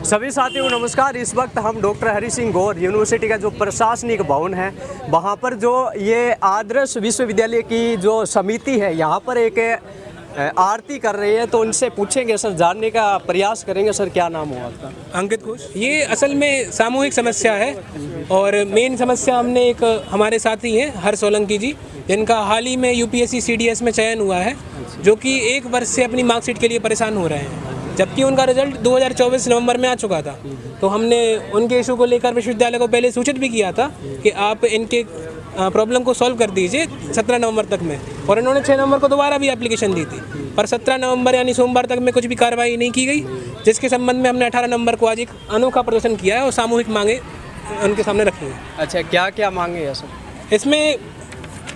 सभी साथियों नमस्कार। इस वक्त हम डॉक्टर हरि सिंह गौर यूनिवर्सिटी का जो प्रशासनिक भवन है वहाँ पर जो ये आदर्श विश्वविद्यालय की जो समिति है यहाँ पर एक आरती कर रही है, तो उनसे पूछेंगे सर, जानने का प्रयास करेंगे। सर क्या नाम हुआ आपका? अंकित घोष। ये असल में सामूहिक समस्या है और मेन समस्या हमने एक हमारे साथी हैं हर्ष सोलंकी जी, जिनका हाल ही में यूपीएससी सीडीएस में चयन हुआ है, जो कि 1 वर्ष से अपनी मार्कशीट के लिए परेशान हो रहे हैं, जबकि उनका रिजल्ट 2024 नवंबर में आ चुका था। तो हमने उनके इशू को लेकर विश्वविद्यालय को पहले सूचित भी किया था कि आप इनके प्रॉब्लम को सॉल्व कर दीजिए 17 नवंबर तक में, और इन्होंने 6 नवंबर को दोबारा भी एप्लीकेशन दी थी, पर 17 नवंबर यानी सोमवार तक में कुछ भी कार्रवाई नहीं की गई, जिसके संबंध में हमने 18 नवंबर को आज एक अनोखा प्रदर्शन किया है और सामूहिक मांगे उनके सामने रखी है। अच्छा, क्या क्या मांगे है सर? इसमें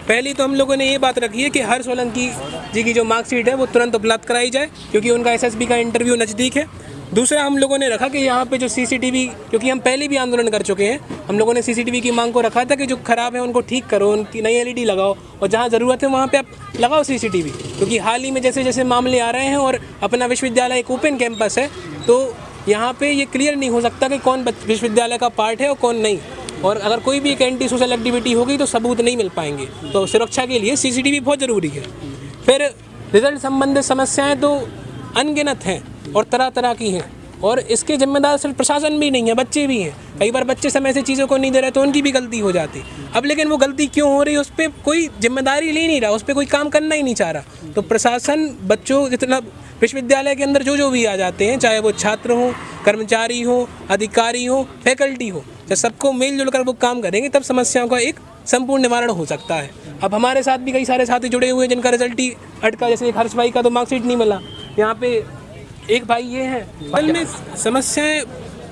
पहली तो हम लोगों ने ये बात रखी है कि हर्ष सोलंकी जी की जो मार्कशीट है वो तुरंत उपलब्ध कराई जाए, क्योंकि उनका एसएसबी का इंटरव्यू नज़दीक है। दूसरा हम लोगों ने रखा कि यहाँ पे जो सीसीटीवी, क्योंकि हम पहले भी आंदोलन कर चुके हैं, हम लोगों ने सीसीटीवी की मांग को रखा था कि जो खराब है उनको ठीक करो, उनकी नई एलईडी लगाओ, और जहाँ ज़रूरत है वहाँ पे आप लगाओ सीसीटीवी, क्योंकि हाल ही में जैसे जैसे मामले आ रहे हैं और अपना विश्वविद्यालय एक ओपन कैंपस है, तो यहाँ पे ये क्लियर नहीं हो सकता कि कौन विश्वविद्यालय का पार्ट है और कौन नहीं, और अगर कोई भी एक एंटी सोशल एक्टिविटी होगी तो सबूत नहीं मिल पाएंगे। तो सुरक्षा के लिए सीसीटीवी बहुत ज़रूरी है। फिर रिजल्ट संबंधित समस्याएं तो अनगिनत हैं और तरह तरह की हैं, और इसके जिम्मेदार सिर्फ प्रशासन भी नहीं है, बच्चे भी हैं। कई बार बच्चे समय से चीज़ों को नहीं दे रहे तो उनकी भी गलती हो जाती। अब लेकिन वो गलती क्यों हो रही है उस पर कोई जिम्मेदारी ले नहीं रहा, उस पर कोई काम करना ही नहीं चाह रहा। तो प्रशासन बच्चों जितना विश्वविद्यालय के अंदर जो भी आ जाते हैं, चाहे वो छात्र हों, कर्मचारी हो, अधिकारी हो, फैकल्टी हो, जब सबको मिलजुल कर वो काम करेंगे तब समस्याओं का एक संपूर्ण निवारण हो सकता है। अब हमारे साथ भी कई सारे साथी जुड़े हुए हैं जिनका रिजल्ट ही अटका, जैसे एक हर्ष भाई का तो मार्कशीट नहीं मिला, यहाँ पे एक भाई ये है। असल में समस्याएं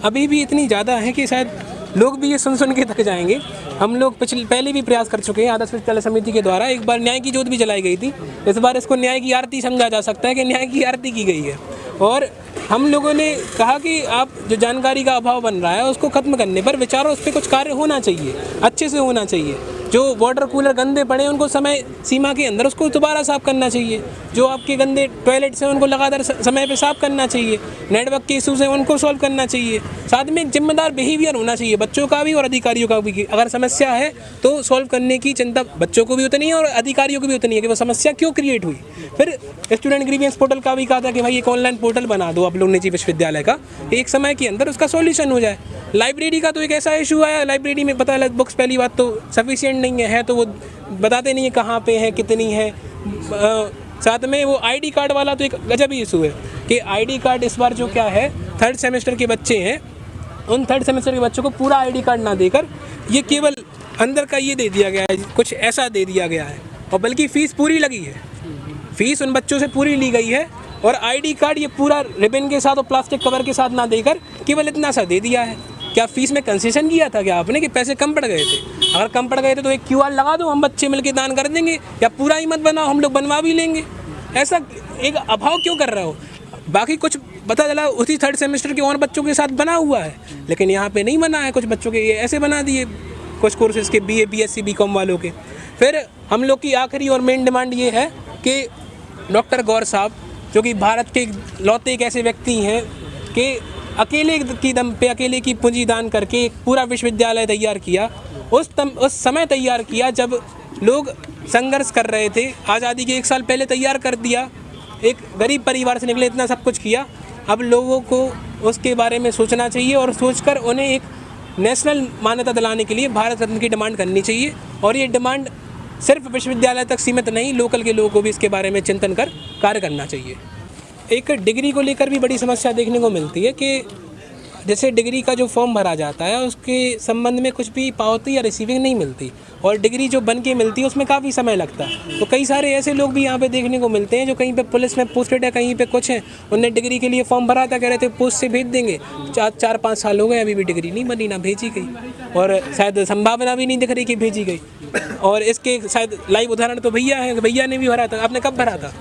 अभी भी इतनी ज़्यादा हैं कि शायद लोग भी ये सुन के थक जाएंगे। हम लोग पहले भी प्रयास कर चुके हैं आदर्श विश्वविद्यालय समिति के द्वारा, एक बार न्याय की ज्योत भी जलाई गई थी, इस बार इसको न्याय की आरती समझा जा सकता है कि न्याय की आरती की गई है। और हम लोगों ने कहा कि आप जो जानकारी का अभाव बन रहा है उसको खत्म करने पर विचारो, उस पर कुछ कार्य होना चाहिए, अच्छे से होना चाहिए। जो वाटर कूलर गंदे पड़े उनको समय सीमा के अंदर उसको दोबारा साफ़ करना चाहिए, जो आपके गंदे टॉयलेट्स हैं उनको लगातार समय पे साफ़ करना चाहिए, नेटवर्क के इशूज़ हैं उनको सॉल्व करना चाहिए। साथ में एक जिम्मेदार बिहेवियर होना चाहिए बच्चों का भी और अधिकारियों का भी। अगर समस्या है तो सॉल्व करने की चिंता बच्चों को भी उतनी है और अधिकारियों को भी उतनी है कि वो समस्या क्यों क्रिएट हुई। फिर स्टूडेंट ग्रीवियंस पोर्टल का भी कहा था कि भाई एक ऑनलाइन पोर्टल बना दो आप लोग निजी विश्वविद्यालय का, एक समय के अंदर उसका सॉल्यूशन हो जाए। लाइब्रेरी का तो एक ऐसा इशू आया, लाइब्रेरी में पता है बुक्स पहली बात तो सफिशिएंट नहीं है तो वो बताते नहीं है कहाँ पे है, कितनी है। साथ में वो आईडी कार्ड वाला तो एक गजब ही इशू है कि आईडी कार्ड इस बार जो क्या है, 3rd सेमेस्टर के बच्चे हैं, उन 3rd सेमेस्टर के बच्चों को पूरा आईडी कार्ड ना देकर ये केवल अंदर का ये दे दिया गया है, कुछ ऐसा दे दिया गया है, और बल्कि फ़ीस पूरी लगी है, फ़ीस उन बच्चों से पूरी ली गई है, और आईडी कार्ड ये पूरा रिबन के साथ और प्लास्टिक कवर के साथ ना देकर केवल इतना सा दे दिया है। क्या फ़ीस में कंसेशन किया था क्या आपने कि पैसे कम पड़ गए थे? अगर कम पड़ गए थे तो एक QR लगा दो, हम बच्चे मिलके दान कर देंगे, या पूरा ही मत बनाओ, हम लोग बनवा भी लेंगे। ऐसा एक अभाव क्यों कर रहे हो? बाकी कुछ पता चला उसी 3rd सेमेस्टर के और बच्चों के साथ बना हुआ है, लेकिन यहाँ पे नहीं बना है, कुछ बच्चों के ये ऐसे बना दिए कुछ कोर्सेज़ के BA BSc BCom वालों के। फिर हम लोग की आखिरी और मेन डिमांड ये है कि डॉक्टर गौर साहब, जो कि भारत के लौते एक ऐसे व्यक्ति हैं कि अकेले की दम पे, अकेले की पूंजी दान करके एक पूरा विश्वविद्यालय तैयार किया, उस समय तैयार किया जब लोग संघर्ष कर रहे थे। आज़ादी के 1 साल पहले तैयार कर दिया, एक गरीब परिवार से निकले, इतना सब कुछ किया। अब लोगों को उसके बारे में सोचना चाहिए और सोचकर उन्हें एक नेशनल मान्यता दिलाने के लिए भारत रत्न की डिमांड करनी चाहिए, और ये डिमांड सिर्फ विश्वविद्यालय तक सीमित नहीं, लोकल के लोगों को भी इसके बारे में चिंतन कर कार्य करना चाहिए। एक डिग्री को लेकर भी बड़ी समस्या देखने को मिलती है कि जैसे डिग्री का जो फॉर्म भरा जाता है उसके संबंध में कुछ भी पावती या रिसीविंग नहीं मिलती, और डिग्री जो बन के मिलती है उसमें काफ़ी समय लगता है। तो कई सारे ऐसे लोग भी यहाँ पे देखने को मिलते हैं जो कहीं पे पुलिस में पोस्टेड है, कहीं पे कुछ है, उनने डिग्री के लिए फॉर्म भरा था, कह रहे थे पोस्ट से भेज देंगे, 4-5 साल हो गए, अभी भी डिग्री नहीं बनी, ना भेजी गई, और शायद संभावना भी नहीं दिख रही कि भेजी गई। और इसके शायद लाइव उदाहरण तो भैया है, भैया ने भी भरा था। आपने कब भरा था?